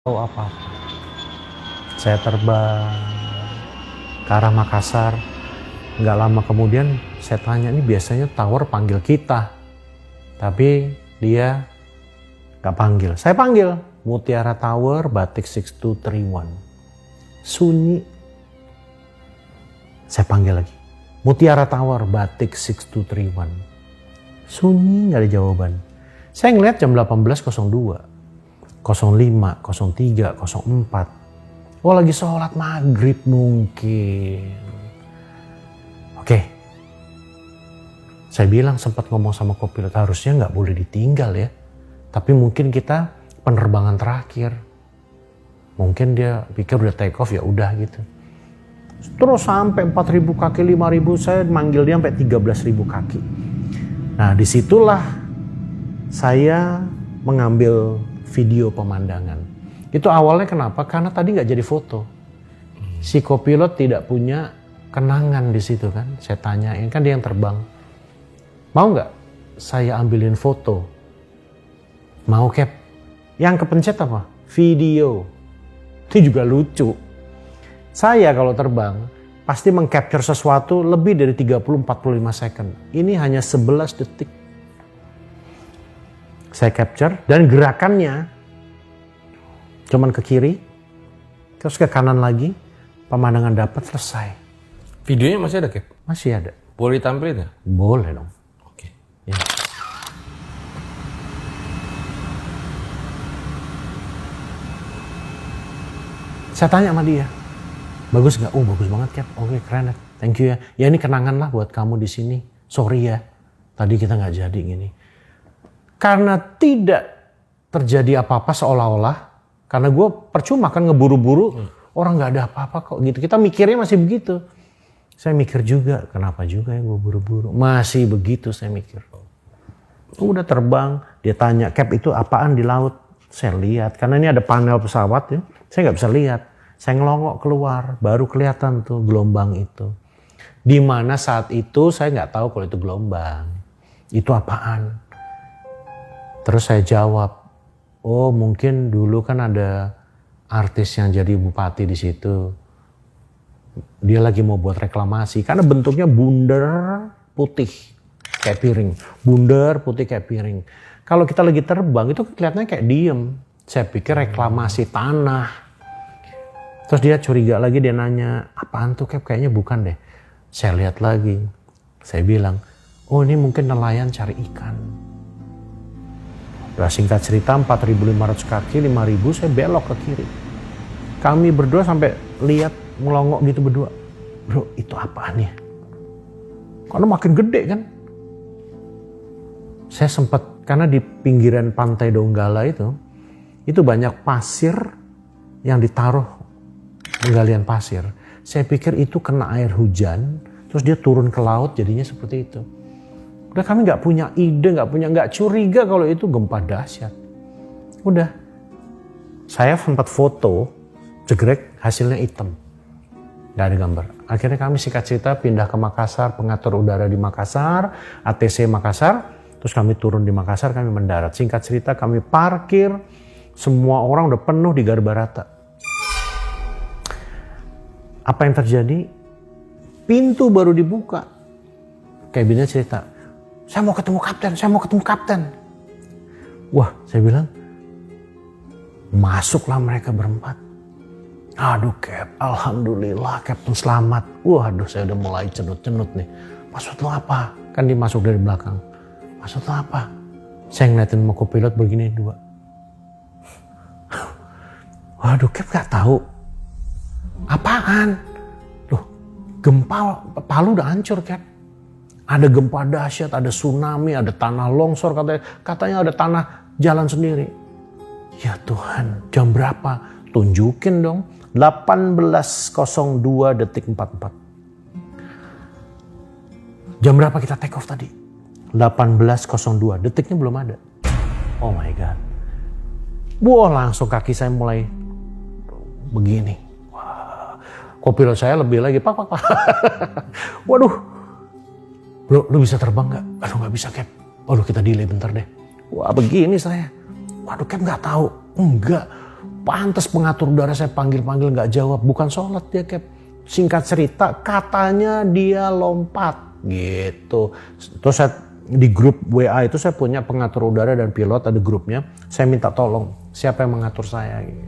tahu apa. Saya terbang ke arah Makassar. Nggak lama kemudian saya tanya, ini biasanya tower panggil kita. Tapi dia nggak panggil. Saya panggil, Mutiara Tower, Batik 6231. Sunyi. Saya panggil lagi, Mutiara Tower, Batik 6231. Sunyi, nggak ada jawaban. Saya ngeliat jam 18.02. 05, 03, 04. Oh, lagi sholat maghrib mungkin. Oke. Saya bilang, sempat ngomong sama kopilot, harusnya nggak boleh ditinggal ya. Tapi mungkin kita penerbangan terakhir. Mungkin dia pikir udah take off, ya udah gitu. Terus sampai 4.000 kaki, 5.000, saya manggil dia sampai 13.000 kaki. Nah, disitulah saya mengambil video pemandangan. Itu awalnya kenapa? Karena tadi nggak jadi foto. Si kopilot tidak punya kenangan di situ kan. Saya tanyain, kan dia yang terbang. Mau nggak saya ambilin foto? Mau, Cap? Yang kepencet apa? Video. Itu juga lucu. Saya kalau terbang pasti mengcapture sesuatu lebih dari 30-45 second. Ini hanya 11 detik. Saya capture dan gerakannya cuman ke kiri, terus ke kanan lagi, pemandangan dapat, selesai. Videonya masih ada, Cap? Masih ada. Boleh ditampilin nggak? Boleh dong. Oke. Ya. Saya tanya sama dia, bagus nggak? Oh, bagus banget, Cap. Oke, keren. Thank you ya. Ya, ini kenangan lah buat kamu di sini. Sorry ya, tadi kita nggak jadi gini. Karena tidak terjadi apa-apa seolah-olah, karena gue percuma kan ngeburu-buru, orang nggak ada apa-apa kok gitu. Kita mikirnya masih begitu. Saya mikir juga, kenapa juga ya gue buru-buru. Masih begitu saya mikir. Udah terbang, dia tanya, Cap itu apaan di laut? Saya lihat, karena ini ada panel pesawat ya, saya nggak bisa lihat. Saya ngelongok keluar, baru kelihatan tuh gelombang itu. Dimana saat itu saya nggak tahu kalau itu gelombang. Itu apaan? Terus saya jawab, oh mungkin dulu kan ada artis yang jadi bupati di situ. Dia lagi mau buat reklamasi, karena bentuknya bundar putih kayak piring. Bundar putih kayak piring. Kalau kita lagi terbang itu kelihatannya kayak diem. Saya pikir reklamasi tanah. Terus dia curiga lagi, dia nanya, apaan tuh, Cap? Kayaknya bukan deh. Saya lihat lagi. Saya bilang, oh ini mungkin nelayan cari ikan. Udah singkat cerita, 4.500 kaki, 5.000, saya belok ke kiri. Kami berdua sampai lihat melongok gitu berdua. Bro, itu apaan ya? Karena makin gede kan. Saya sempat, karena di pinggiran pantai Donggala itu banyak pasir yang ditaruh penggalian pasir. Saya pikir itu kena air hujan, terus dia turun ke laut, jadinya seperti itu. Udah kami nggak punya ide, nggak curiga kalau itu gempa dahsyat. Udah, saya sempat foto, jegrek, hasilnya hitam, nggak ada gambar. Akhirnya kami singkat cerita pindah ke Makassar, pengatur udara di Makassar, ATC Makassar, terus kami turun di Makassar, kami mendarat. Singkat cerita kami parkir, semua orang udah penuh di Garbarata. Apa yang terjadi? Pintu baru dibuka, kabinnya cerita, saya mau ketemu kapten. Wah, saya bilang, masuklah mereka berempat. Aduh, Cap, alhamdulillah, Kapten selamat. Waduh, saya udah mulai cenut-cenut nih. Maksud lo apa? Kan dia masuk dari belakang. Maksud lo apa? Saya ngeliatin sama kopilot begini dua. Waduh, Cap gak tahu. Apaan? Loh, gempa Palu udah hancur, Cap. Ada gempa dahsyat, ada tsunami, ada tanah longsor, katanya ada tanah jalan sendiri. Ya Tuhan, jam berapa? Tunjukin dong. 18.02 detik 44. Jam berapa kita take off tadi? 18.02, detiknya belum ada. Oh my God. Wah, langsung kaki saya mulai begini. Wah, kopilot saya lebih lagi, pak. Waduh. Bro, lu bisa terbang nggak? Aduh, nggak bisa, Cap. Aduh, kita delay bentar deh. Wah, begini saya. Waduh, Cap nggak tahu. Enggak. Pantes pengatur udara saya panggil-panggil nggak jawab. Bukan sholat dia, Cap. Singkat cerita, katanya dia lompat gitu. Terus saya di grup WA itu saya punya pengatur udara dan pilot, ada grupnya. Saya minta tolong siapa yang mengatur saya. Gitu.